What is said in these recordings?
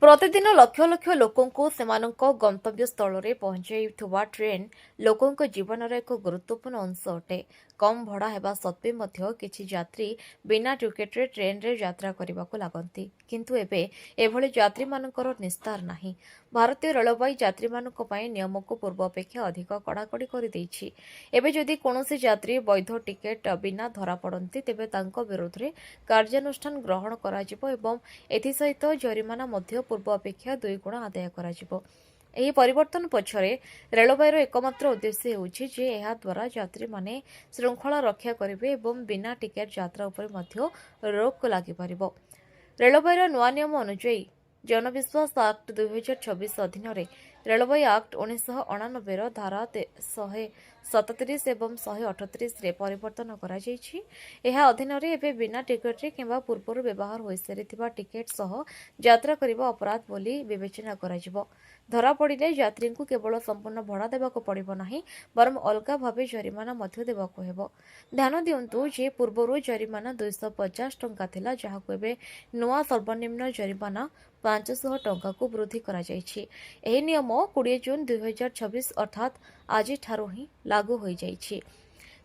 प्रतिदिन लक्ष लक्ष लोकंकु सेमानंक गंतव्य स्थल रे पहुंचाइथुवा ट्रेन लोकंक जीवनर एक गुरुत्वपूर्ण अंश अटे। कम भड़ा हेबा सत्वे मध्य किछि यात्री बिना टिकेट रे ट्रेन रे यात्रा करबाकू लागंती, किंतु एबे एभଳି यात्री मानकर निस्तार नाही। भारतीय रेलवाई यात्री मानक पई नियम को पूर्व अपेक्षा अधिक कड़ाकड़ी कर दैछि। एबे जदि कोनोसी यात्री वैध टिकेट बिना धरा पड़ंती तेबे तांको विरोध रे कार्यानुष्ठान ग्रहण कराजिबो एवं एथि सहित जरिमाना मध्य पूर्व अपेक्षा 2 गुण आदाय कराजिबो। ଏହି ପରିବର୍ତ୍ତନ ପଛରେ ରେଳବାଇର ଏକମାତ୍ର ଉଦ୍ଦେଶ୍ୟ ହେଉଛି ଯେ ଏହା ଦ୍ୱାରା ଯାତ୍ରୀମାନେ ଶୃଙ୍ଖଳା ରକ୍ଷା କରିବେ ଏବଂ ବିନା ଟିକେଟ୍ ଯାତ୍ରା ଉପରେ ମଧ୍ୟ ରୋକ ଲାଗିପାରିବ। ରେଳବାଇର ନୂଆ ନିୟମ ଅନୁଯାୟୀ ଜନବିଶ୍ୱାସ ଆକ୍ଟ 2026 ଅଧୀନରେ ରେଳବାଇ ଆକ୍ଟ 1989ର ଧାରା 137 ଏବଂ 138ରେ ପରିବର୍ତ୍ତନ କରାଯାଇଛି। ଏହା ଅଧୀନରେ ଏବେ ବିନା ଟିକେଟରେ କିମ୍ବା ପୂର୍ବରୁ ବ୍ୟବହାର ହୋଇସାରିଥିବା ଟିକେଟ୍ ସହ ଯାତ୍ରା କରିବା ଅପରାଧ ବୋଲି ବିବେଚନା କରାଯିବ। ଧରାପଡ଼ିଲେ ଯାତ୍ରୀଙ୍କୁ କେବଳ ସମ୍ପୂର୍ଣ୍ଣ ଭଡ଼ା ଦେବାକୁ ପଡ଼ିବ ନାହିଁ, ବରଂ ଅଲଗା ଭାବେ ଜରିମାନା ମଧ୍ୟ ଦେବାକୁ ହେବ। ଧ୍ୟାନ ଦିଅନ୍ତୁ ଯେ ପୂର୍ବରୁ ଜରିମାନା 250 ଟଙ୍କା ଥିଲା, ଯାହାକୁ ଏବେ ନୂଆ ସର୍ବନିମ୍ନ ଜରିମାନା 500 ଟଙ୍କାକୁ ବୃଦ୍ଧି କରାଯାଇଛି। ଏହି ନିୟମ 20 ଜୁନ୍ 2026 ଅର୍ଥାତ୍ ଆଜିଠାରୁ ହିଁ ଲାଗୁ ହୋଇଯାଇଛି।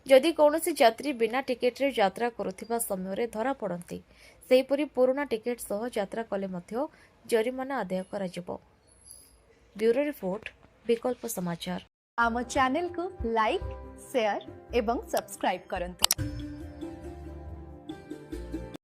ଯଦି କୌଣସି ଯାତ୍ରୀ ବିନା ଟିକେଟରେ ଯାତ୍ରା କରୁଥିବା ସମୟରେ ଧରାପଡ଼ନ୍ତି, ସେହିପରି ପୁରୁଣା ଟିକେଟ୍ ସହ ଯାତ୍ରା କଲେ ମଧ୍ୟ ଜରିମାନା ଆଦାୟ କରାଯିବ। ब्यूरो रिपोर्ट विकल्प समाचार। आम चैनल को लाइक, शेयर एवं सब्सक्राइब करंतु।